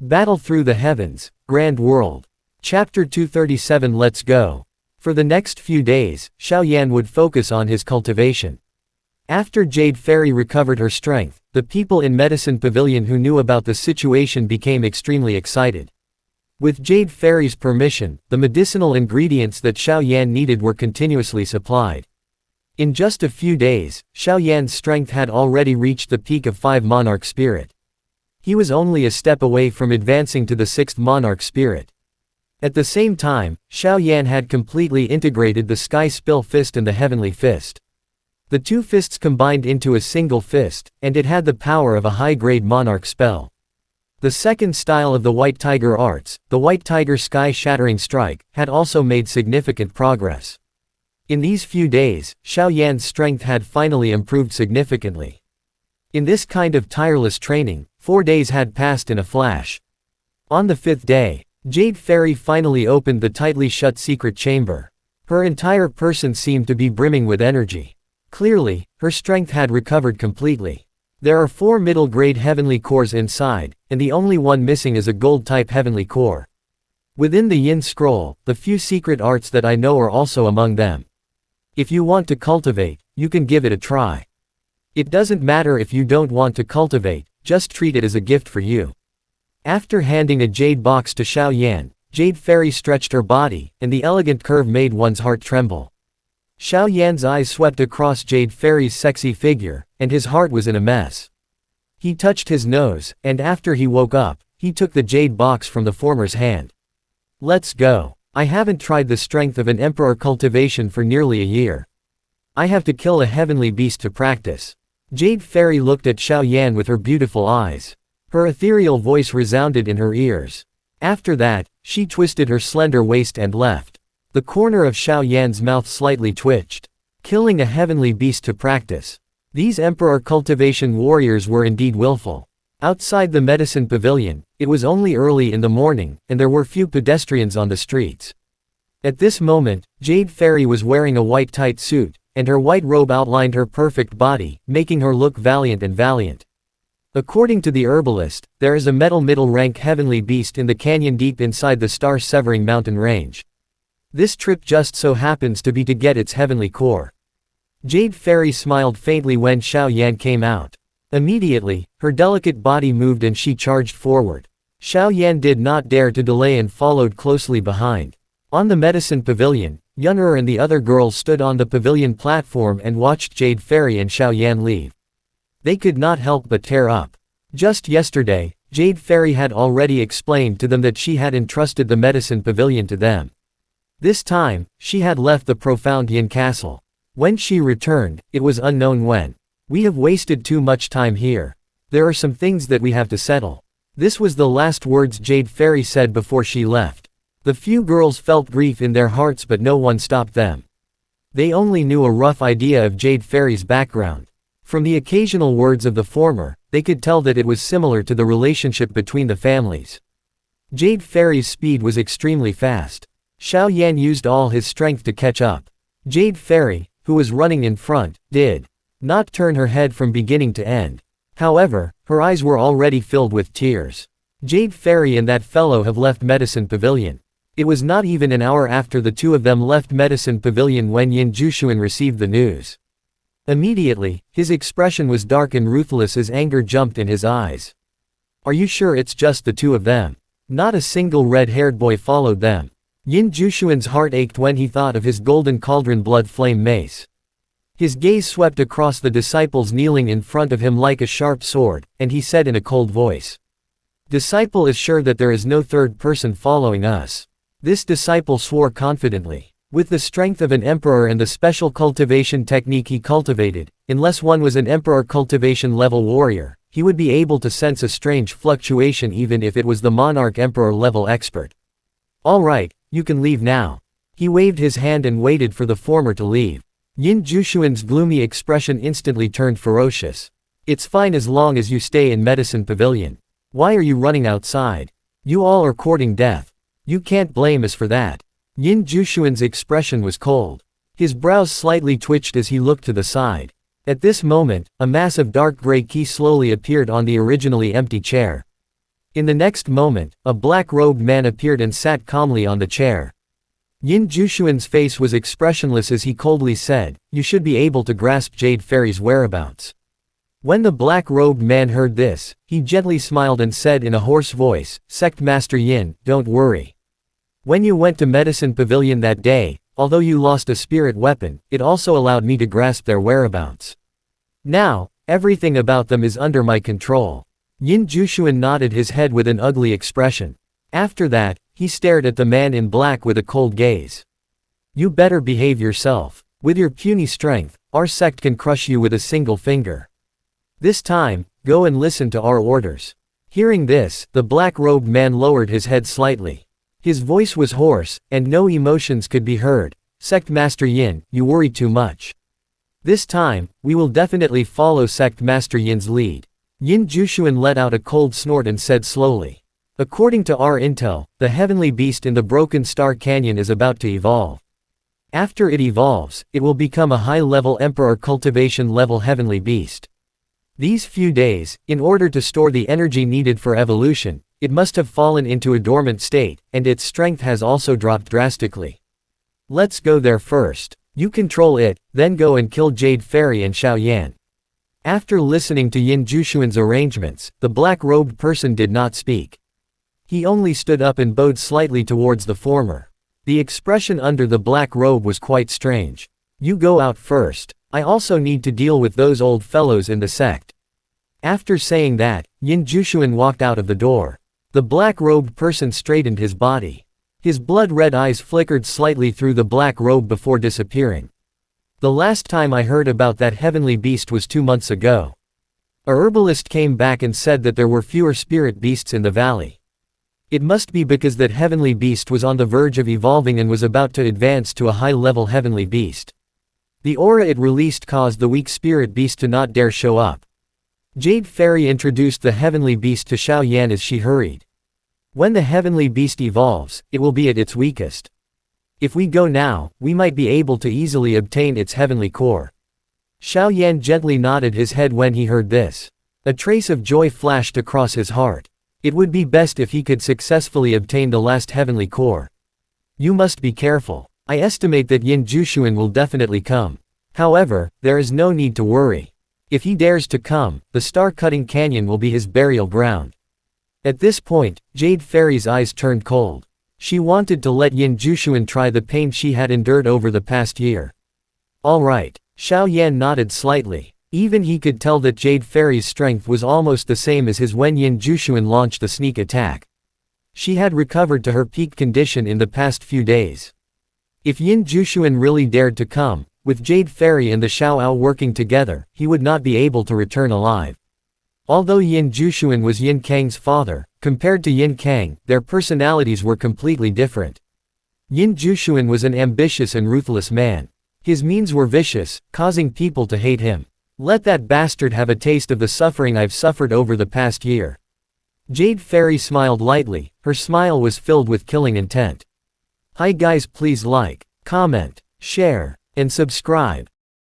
Battle through the heavens, Grand World. Chapter 237. Let's go. For the next few days, Xiao Yan would focus on his cultivation. After Jade Ferry recovered her strength, the people in Medicine Pavilion who knew about the situation became extremely excited. With Jade Ferry's permission, the medicinal ingredients that Xiao Yan needed were continuously supplied. In just a few days, Xiao Yan's strength had already reached the peak of 5 Monarch Spirit. He was only a step away from advancing to the 6th Monarch Spirit. At the same time, Xiao Yan had completely integrated the Sky Spill Fist and the Heavenly Fist. The two fists combined into a single fist, and it had the power of a high-grade Monarch spell. The second style of the White Tiger arts, the White Tiger Sky-Shattering Strike, had also made significant progress. In these few days, Xiao Yan's strength had finally improved significantly. In this kind of tireless training, 4 days had passed in a flash. On the 5th day, Jade Ferry finally opened the tightly shut secret chamber. Her entire person seemed to be brimming with energy. Clearly, her strength had recovered completely. There are 4 middle-grade heavenly cores inside, and the only one missing is a gold-type heavenly core. Within the Yin Scroll, the few secret arts that I know are also among them. If you want to cultivate, you can give it a try. It doesn't matter if you don't want to cultivate, just treat it as a gift for you. After handing a jade box to Xiao Yan, Jade Ferry stretched her body, and the elegant curve made one's heart tremble. Xiao Yan's eyes swept across Jade Ferry's sexy figure, and his heart was in a mess. He touched his nose, and after he woke up, he took the jade box from the former's hand. Let's go. I haven't tried the strength of an emperor cultivation for nearly a year. I have to kill a heavenly beast to practice. Jade Ferry looked at Xiao Yan with her beautiful eyes. Her ethereal voice resounded in her ears. After that, she twisted her slender waist and left. The corner of Xiao Yan's mouth slightly twitched. Killing a heavenly beast to practice. These emperor cultivation warriors were indeed willful. Outside the Medicine Pavilion, it was only early in the morning, and there were few pedestrians on the streets. At this moment, Jade Ferry was wearing a white tight suit, and her white robe outlined her perfect body, making her look valiant and valiant. According to the herbalist, there is a metal middle-rank heavenly beast in the canyon deep inside the star-severing mountain range. This trip just so happens to be to get its heavenly core. Jade Ferry smiled faintly when Xiao Yan came out. Immediately, her delicate body moved and she charged forward. Xiao Yan did not dare to delay and followed closely behind. On the Medicine Pavilion, Yun'er and the other girls stood on the pavilion platform and watched Jade Ferry and Xiao Yan leave. They could not help but tear up. Just yesterday, Jade Ferry had already explained to them that she had entrusted the Medicine Pavilion to them. This time, she had left the profound Yin Castle. When she returned, it was unknown when. We have wasted too much time here. There are some things that we have to settle. This was the last words Jade Ferry said before she left. The few girls felt grief in their hearts but no one stopped them. They only knew a rough idea of Jade Ferry's background. From the occasional words of the former, they could tell that it was similar to the relationship between the families. Jade Ferry's speed was extremely fast. Xiao Yan used all his strength to catch up. Jade Ferry, who was running in front, did not turn her head from beginning to end. However, her eyes were already filled with tears. Jade Ferry and that fellow have left Medicine Pavilion. It was not even an hour after the two of them left Medicine Pavilion when Yinjuan received the news. Immediately, his expression was dark and ruthless as anger jumped in his eyes. Are you sure it's just the two of them? Not a single red-haired boy followed them. Yinjuan's heart ached when he thought of his golden cauldron blood flame mace. His gaze swept across the disciples kneeling in front of him like a sharp sword, and he said in a cold voice. Disciple is sure that there is no third person following us. This disciple swore confidently. With the strength of an emperor and the special cultivation technique he cultivated, unless one was an emperor cultivation level warrior, he would be able to sense a strange fluctuation even if it was the monarch emperor level expert. All right, you can leave now. He waved his hand and waited for the former to leave. Yinjuan's gloomy expression instantly turned ferocious. It's fine as long as you stay in Medicine Pavilion. Why are you running outside? You all are courting death. You can't blame us for that. Yinjuan's expression was cold. His brows slightly twitched as he looked to the side. At this moment, a mass of dark gray key slowly appeared on the originally empty chair. In the next moment, a black-robed man appeared and sat calmly on the chair. Yinjuan's face was expressionless as he coldly said, "You should be able to grasp Jade Ferry's whereabouts." When the black-robed man heard this, he gently smiled and said in a hoarse voice, "Sect Master Yin, don't worry. When you went to Medicine Pavilion that day, although you lost a spirit weapon, it also allowed me to grasp their whereabouts. Now, everything about them is under my control." Yinjuan nodded his head with an ugly expression. After that, he stared at the man in black with a cold gaze. "You better behave yourself. With your puny strength, our sect can crush you with a single finger. This time, go and listen to our orders." Hearing this, the black-robed man lowered his head slightly. His voice was hoarse, and no emotions could be heard. "Sect Master Yin, you worry too much. This time, we will definitely follow Sect Master Yin's lead." Yinjuan let out a cold snort and said slowly, "According to our intel, the heavenly beast in the Broken Star Canyon is about to evolve. After it evolves, it will become a high-level Emperor cultivation-level heavenly beast. These few days, in order to store the energy needed for evolution, it must have fallen into a dormant state, and its strength has also dropped drastically. Let's go there first. You control it, then go and kill Jade Ferry and Xiaoyan." After listening to Yinjuan's arrangements, the black-robed person did not speak. He only stood up and bowed slightly towards the former. The expression under the black robe was quite strange. "You go out first. I also need to deal with those old fellows in the sect." After saying that, Yinjuan walked out of the door. The black-robed person straightened his body. His blood-red eyes flickered slightly through the black robe before disappearing. "The last time I heard about that heavenly beast was 2 months ago. A herbalist came back and said that there were fewer spirit beasts in the valley. It must be because that heavenly beast was on the verge of evolving and was about to advance to a high-level heavenly beast. The aura it released caused the weak spirit beast to not dare show up." Jade Ferry introduced the heavenly beast to Xiaoyan as she hurried. "When the heavenly beast evolves, it will be at its weakest. If we go now, we might be able to easily obtain its heavenly core." Xiaoyan gently nodded his head when he heard this. A trace of joy flashed across his heart. It would be best if he could successfully obtain the last heavenly core. "You must be careful. I estimate that Yinjuan will definitely come. However, there is no need to worry. If he dares to come, the Star-Cutting Canyon will be his burial ground." At this point, Jade Ferry's eyes turned cold. She wanted to let Yinjuan try the pain she had endured over the past year. "All right." Xiaoyan nodded slightly. Even he could tell that Jade Ferry's strength was almost the same as his when Yinjuan launched the sneak attack. She had recovered to her peak condition in the past few days. If Yinjuan really dared to come, with Jade Ferry and the Xiaoao working together, he would not be able to return alive. Although Yinjuan was Yin Kang's father, compared to Yin Kang, their personalities were completely different. Yinjuan was an ambitious and ruthless man. His means were vicious, causing people to hate him. "Let that bastard have a taste of the suffering I've suffered over the past year." Jade Ferry smiled lightly, her smile was filled with killing intent. Hi guys, please like, comment, share, and subscribe.